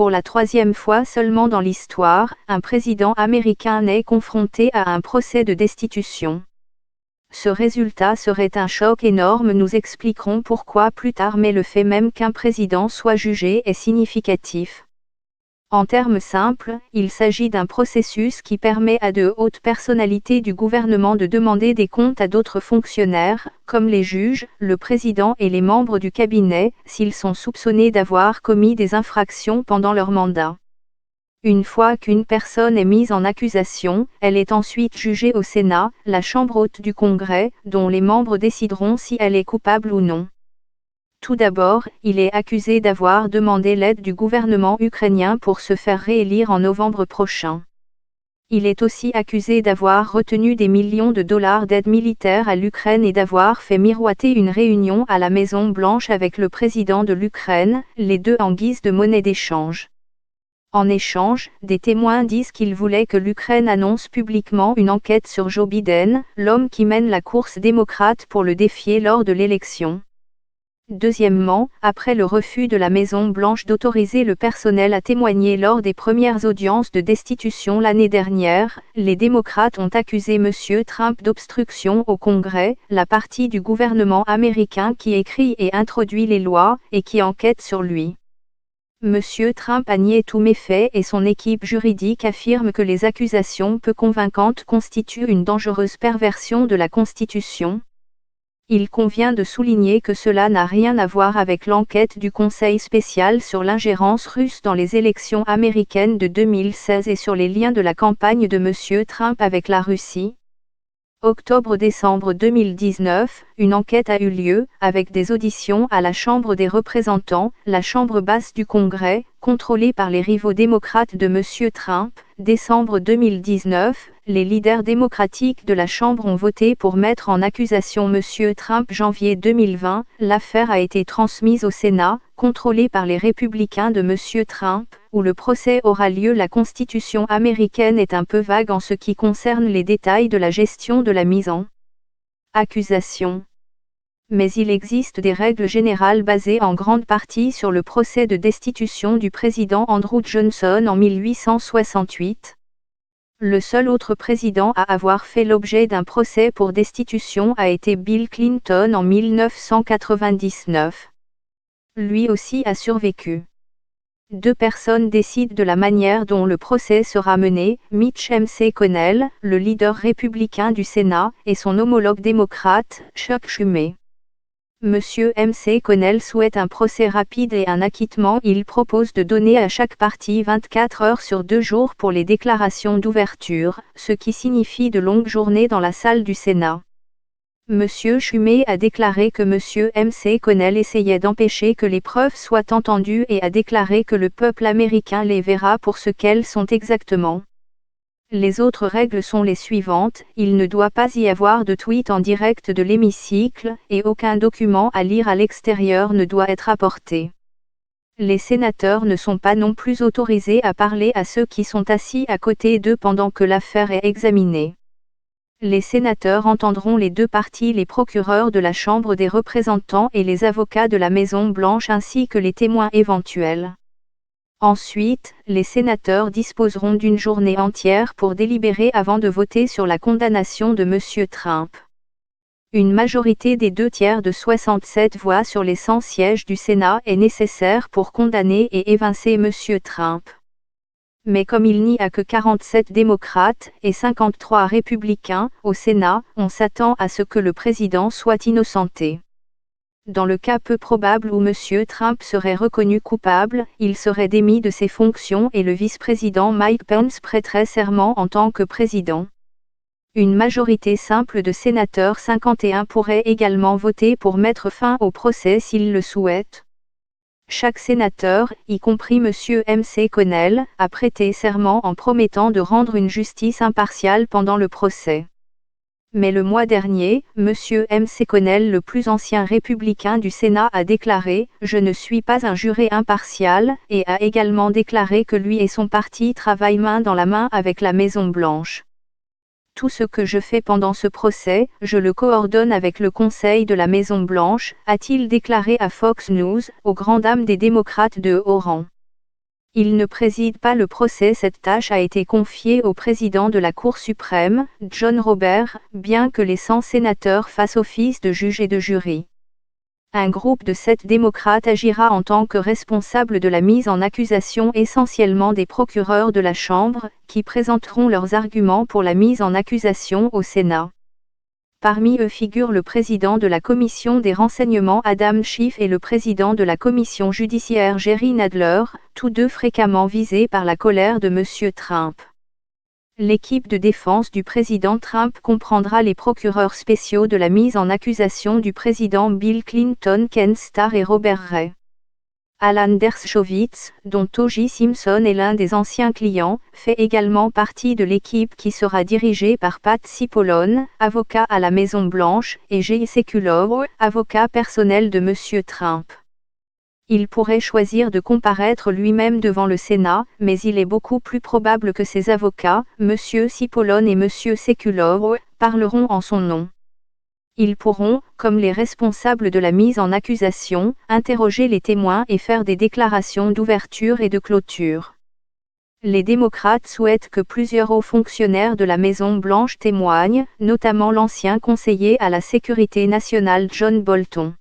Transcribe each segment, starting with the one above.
Pour la troisième fois seulement dans l'histoire, un président américain est confronté à un procès de destitution. Ce résultat serait un choc énorme, nous expliquerons pourquoi plus tard, mais le fait même qu'un président soit jugé est significatif. En termes simples, il s'agit d'un processus qui permet à de hautes personnalités du gouvernement de demander des comptes à d'autres fonctionnaires, comme les juges, le président et les membres du cabinet, s'ils sont soupçonnés d'avoir commis des infractions pendant leur mandat. Une fois qu'une personne est mise en accusation, elle est ensuite jugée au Sénat, la chambre haute du Congrès, dont les membres décideront si elle est coupable ou non. Tout d'abord, il est accusé d'avoir demandé l'aide du gouvernement ukrainien pour se faire réélire en novembre prochain. Il est aussi accusé d'avoir retenu des millions de dollars d'aide militaire à l'Ukraine et d'avoir fait miroiter une réunion à la Maison-Blanche avec le président de l'Ukraine, les deux en guise de monnaie d'échange. En échange, des témoins disent qu'ils voulaient que l'Ukraine annonce publiquement une enquête sur Joe Biden, l'homme qui mène la course démocrate pour le défier lors de l'élection. Deuxièmement, après le refus de la Maison-Blanche d'autoriser le personnel à témoigner lors des premières audiences de destitution l'année dernière, les démocrates ont accusé M. Trump d'obstruction au Congrès, la partie du gouvernement américain qui écrit et introduit les lois, et qui enquête sur lui. M. Trump a nié tous méfaits et son équipe juridique affirme que les accusations peu convaincantes constituent une dangereuse perversion de la Constitution. Il convient de souligner que cela n'a rien à voir avec l'enquête du Conseil spécial sur l'ingérence russe dans les élections américaines de 2016 et sur les liens de la campagne de M. Trump avec la Russie. Octobre-décembre 2019, une enquête a eu lieu, avec des auditions à la Chambre des représentants, la chambre basse du Congrès, contrôlée par les rivaux démocrates de M. Trump. Décembre 2019, les leaders démocratiques de la Chambre ont voté pour mettre en accusation M. Trump. Janvier 2020, l'affaire a été transmise au Sénat, contrôlé par les républicains de M. Trump, où le procès aura lieu. La Constitution américaine est un peu vague en ce qui concerne les détails de la gestion de la mise en accusation. Mais il existe des règles générales basées en grande partie sur le procès de destitution du président Andrew Johnson en 1868. Le seul autre président à avoir fait l'objet d'un procès pour destitution a été Bill Clinton en 1999. Lui aussi a survécu. Deux personnes décident de la manière dont le procès sera mené, Mitch McConnell, le leader républicain du Sénat, et son homologue démocrate, Chuck Schumer. Monsieur McConnell souhaite un procès rapide et un acquittement. Il propose de donner à chaque partie 24 heures sur 2 jours pour les déclarations d'ouverture, ce qui signifie de longues journées dans la salle du Sénat. Monsieur Schumer a déclaré que Monsieur McConnell essayait d'empêcher que les preuves soient entendues et a déclaré que le peuple américain les verra pour ce qu'elles sont exactement. Les autres règles sont les suivantes: il ne doit pas y avoir de tweet en direct de l'hémicycle, et aucun document à lire à l'extérieur ne doit être apporté. Les sénateurs ne sont pas non plus autorisés à parler à ceux qui sont assis à côté d'eux pendant que l'affaire est examinée. Les sénateurs entendront les deux parties, les procureurs de la Chambre des représentants et les avocats de la Maison-Blanche ainsi que les témoins éventuels. Ensuite, les sénateurs disposeront d'une journée entière pour délibérer avant de voter sur la condamnation de M. Trump. Une majorité des 2/3 de 67 voix sur les 100 sièges du Sénat est nécessaire pour condamner et évincer M. Trump. Mais comme il n'y a que 47 démocrates et 53 républicains au Sénat, on s'attend à ce que le président soit innocenté. Dans le cas peu probable où M. Trump serait reconnu coupable, il serait démis de ses fonctions et le vice-président Mike Pence prêterait serment en tant que président. Une majorité simple de sénateurs 51 pourrait également voter pour mettre fin au procès s'il le souhaite. Chaque sénateur, y compris M. McConnell, a prêté serment en promettant de rendre une justice impartiale pendant le procès. Mais le mois dernier, M. McConnell, le plus ancien républicain du Sénat, a déclaré « Je ne suis pas un juré impartial » et a également déclaré que lui et son parti travaillent main dans la main avec la Maison-Blanche. Tout ce que je fais pendant ce procès, je le coordonne avec le Conseil de la Maison-Blanche, a-t-il déclaré à Fox News, aux grandes dames des démocrates de haut rang. Il ne préside pas le procès. Cette tâche a été confiée au président de la Cour suprême, John Roberts, bien que les 100 sénateurs fassent office de juge et de jury. Un groupe de 7 démocrates agira en tant que responsable de la mise en accusation, essentiellement des procureurs de la Chambre, qui présenteront leurs arguments pour la mise en accusation au Sénat. Parmi eux figurent le président de la Commission des renseignements Adam Schiff et le président de la Commission judiciaire Jerry Nadler, tous deux fréquemment visés par la colère de M. Trump. L'équipe de défense du président Trump comprendra les procureurs spéciaux de la mise en accusation du président Bill Clinton, Ken Starr et Robert Ray. Alan Dershowitz, dont O.J. Simpson est l'un des anciens clients, fait également partie de l'équipe qui sera dirigée par Pat Cipollone, avocat à la Maison-Blanche, et Jay Sekulow, avocat personnel de M. Trump. Il pourrait choisir de comparaître lui-même devant le Sénat, mais il est beaucoup plus probable que ses avocats, M. Cipollone et M. Sekulow, parleront en son nom. Ils pourront, comme les responsables de la mise en accusation, interroger les témoins et faire des déclarations d'ouverture et de clôture. Les démocrates souhaitent que plusieurs hauts fonctionnaires de la Maison-Blanche témoignent, notamment l'ancien conseiller à la sécurité nationale John Bolton.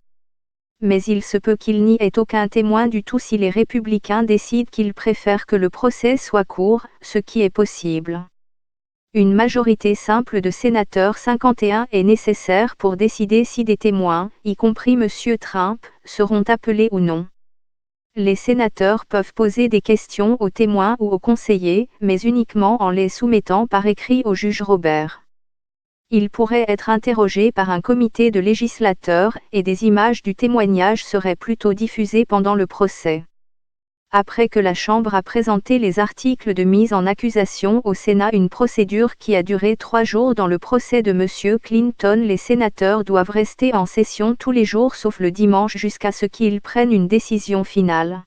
Mais il se peut qu'il n'y ait aucun témoin du tout si les républicains décident qu'ils préfèrent que le procès soit court, ce qui est possible. Une majorité simple de sénateurs 51 est nécessaire pour décider si des témoins, y compris M. Trump, seront appelés ou non. Les sénateurs peuvent poser des questions aux témoins ou aux conseillers, mais uniquement en les soumettant par écrit au juge Robert. Ils pourraient être interrogés par un comité de législateurs, et des images du témoignage seraient plutôt diffusées pendant le procès. Après que la Chambre a présenté les articles de mise en accusation au Sénat, une procédure qui a duré 3 jours dans le procès de M. Clinton, les sénateurs doivent rester en session tous les jours sauf le dimanche jusqu'à ce qu'ils prennent une décision finale.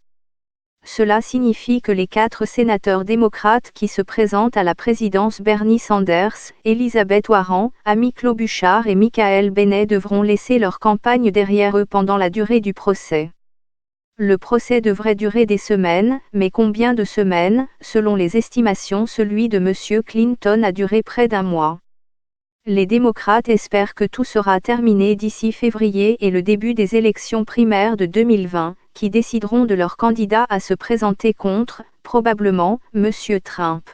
Cela signifie que les 4 sénateurs démocrates qui se présentent à la présidence, Bernie Sanders, Elizabeth Warren, Amy Klobuchar et Michael Bennet, devront laisser leur campagne derrière eux pendant la durée du procès. Le procès devrait durer des semaines, mais combien de semaines? Selon les estimations, celui de M. Clinton a duré près d'1 mois. Les démocrates espèrent que tout sera terminé d'ici février et le début des élections primaires de 2020, qui décideront de leur candidat à se présenter contre, probablement, M. Trump.